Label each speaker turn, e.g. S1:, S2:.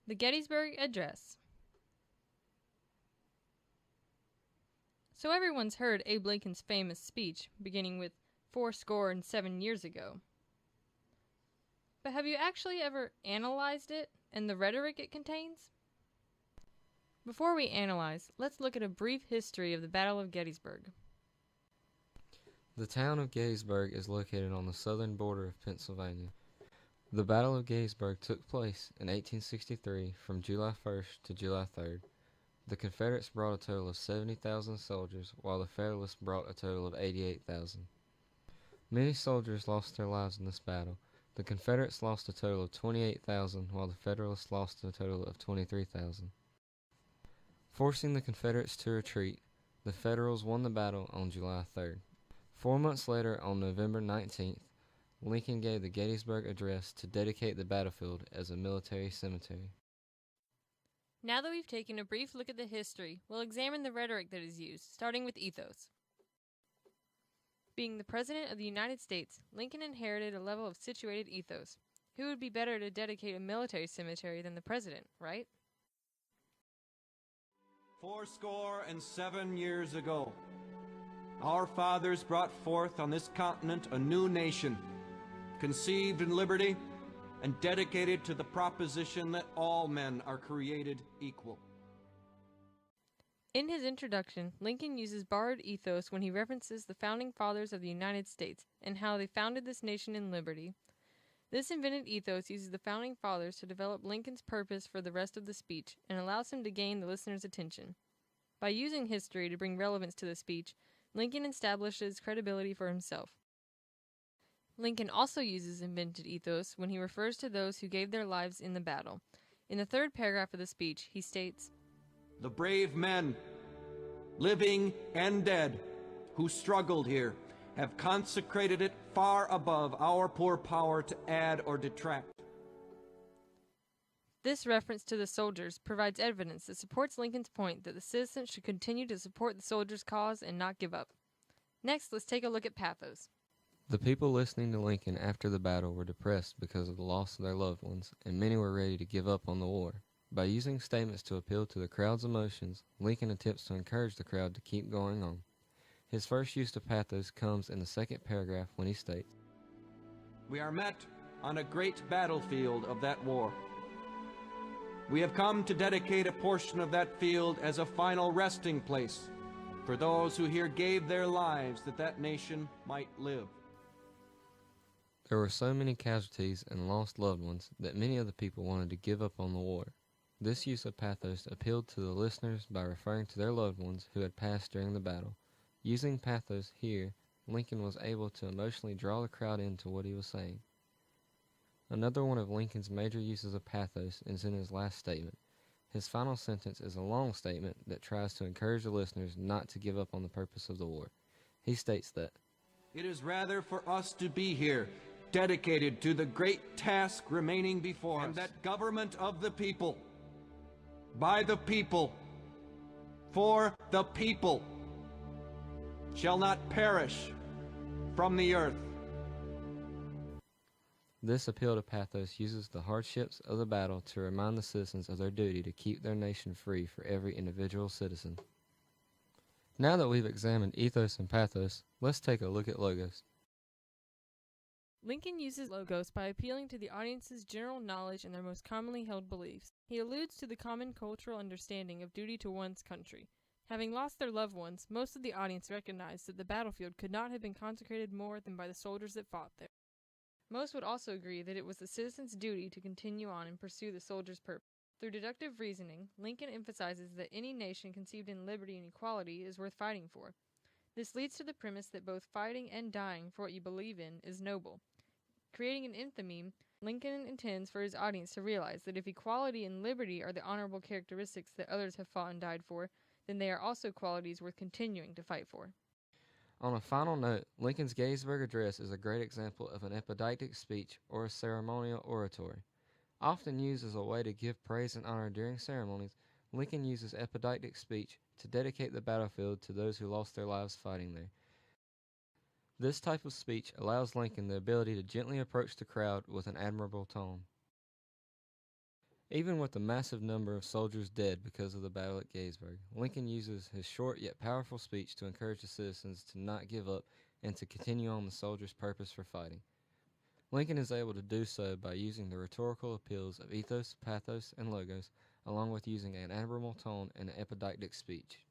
S1: The Gettysburg Address. So everyone's heard Abe Lincoln's famous speech, beginning with 7 years ago. But have you actually ever analyzed it and the rhetoric it contains? Before we analyze, let's look at a brief history of the Battle of Gettysburg.
S2: The town of Gettysburg is located on the southern border of Pennsylvania. The Battle of Gettysburg took place in 1863 from July 1st to July 3rd. The Confederates brought a total of 70,000 soldiers, while the Federalists brought a total of 88,000. Many soldiers lost their lives in this battle. The Confederates lost a total of 28,000, while the Federalists lost a total of 23,000. Forcing the Confederates to retreat, the Federals won the battle on July 3rd. 4 months later, on November 19th, Lincoln gave the Gettysburg Address to dedicate the battlefield as a military cemetery.
S1: Now that we've taken a brief look at the history, we'll examine the rhetoric that is used, starting with ethos. Being the President of the United States, Lincoln inherited a level of situated ethos. Who would be better to dedicate a military cemetery than the President, right?
S3: 7 years ago, our fathers brought forth on this continent a new nation, conceived in liberty and dedicated to the proposition that all men are created equal.
S1: In his introduction, Lincoln uses borrowed ethos when he references the founding fathers of the United States and how they founded this nation in liberty. This invented ethos uses the founding fathers to develop Lincoln's purpose for the rest of the speech and allows him to gain the listener's attention. By using history to bring relevance to the speech, Lincoln establishes credibility for himself. Lincoln also uses invented ethos when he refers to those who gave their lives in the battle. In the third paragraph of the speech, he states,
S3: "The brave men, living and dead, who struggled here, have consecrated it far above our poor power to add or detract."
S1: This reference to the soldiers provides evidence that supports Lincoln's point that the citizens should continue to support the soldiers' cause and not give up. Next, let's take a look at pathos.
S2: The people listening to Lincoln after the battle were depressed because of the loss of their loved ones, and many were ready to give up on the war. By using statements to appeal to the crowd's emotions, Lincoln attempts to encourage the crowd to keep going on. His first use of pathos comes in the second paragraph when he states,
S3: "We are met on a great battlefield of that war. We have come to dedicate a portion of that field as a final resting place for those who here gave their lives that that nation might live."
S2: There were so many casualties and lost loved ones that many of the people wanted to give up on the war. This use of pathos appealed to the listeners by referring to their loved ones who had passed during the battle. Using pathos here, Lincoln was able to emotionally draw the crowd into what he was saying. Another one of Lincoln's major uses of pathos is in his last statement. His final sentence is a long statement that tries to encourage the listeners not to give up on the purpose of the war. He states that,
S3: "It is rather for us to be here, dedicated to the great task remaining before us, and that government of the people, by the people, for the people, shall not perish from the earth."
S2: This appeal to pathos uses the hardships of the battle to remind the citizens of their duty to keep their nation free for every individual citizen. Now that we've examined ethos and pathos, let's take a look at logos.
S1: Lincoln uses logos by appealing to the audience's general knowledge and their most commonly held beliefs. He alludes to the common cultural understanding of duty to one's country. Having lost their loved ones, most of the audience recognized that the battlefield could not have been consecrated more than by the soldiers that fought there. Most would also agree that it was the citizens' duty to continue on and pursue the soldiers' purpose. Through deductive reasoning, Lincoln emphasizes that any nation conceived in liberty and equality is worth fighting for. This leads to the premise that both fighting and dying for what you believe in is noble. Creating an enthymeme, Lincoln intends for his audience to realize that if equality and liberty are the honorable characteristics that others have fought and died for, then they are also qualities worth continuing to fight for.
S2: On a final note, Lincoln's Gettysburg Address is a great example of an epidictic speech or a ceremonial oratory. Often used as a way to give praise and honor during ceremonies, Lincoln uses epidictic speech to dedicate the battlefield to those who lost their lives fighting there. This type of speech allows Lincoln the ability to gently approach the crowd with an admirable tone. Even with the massive number of soldiers dead because of the battle at Gettysburg, Lincoln uses his short yet powerful speech to encourage the citizens to not give up and to continue on the soldiers' purpose for fighting. Lincoln is able to do so by using the rhetorical appeals of ethos, pathos, and logos, along with using an admirable tone and an epidictic speech.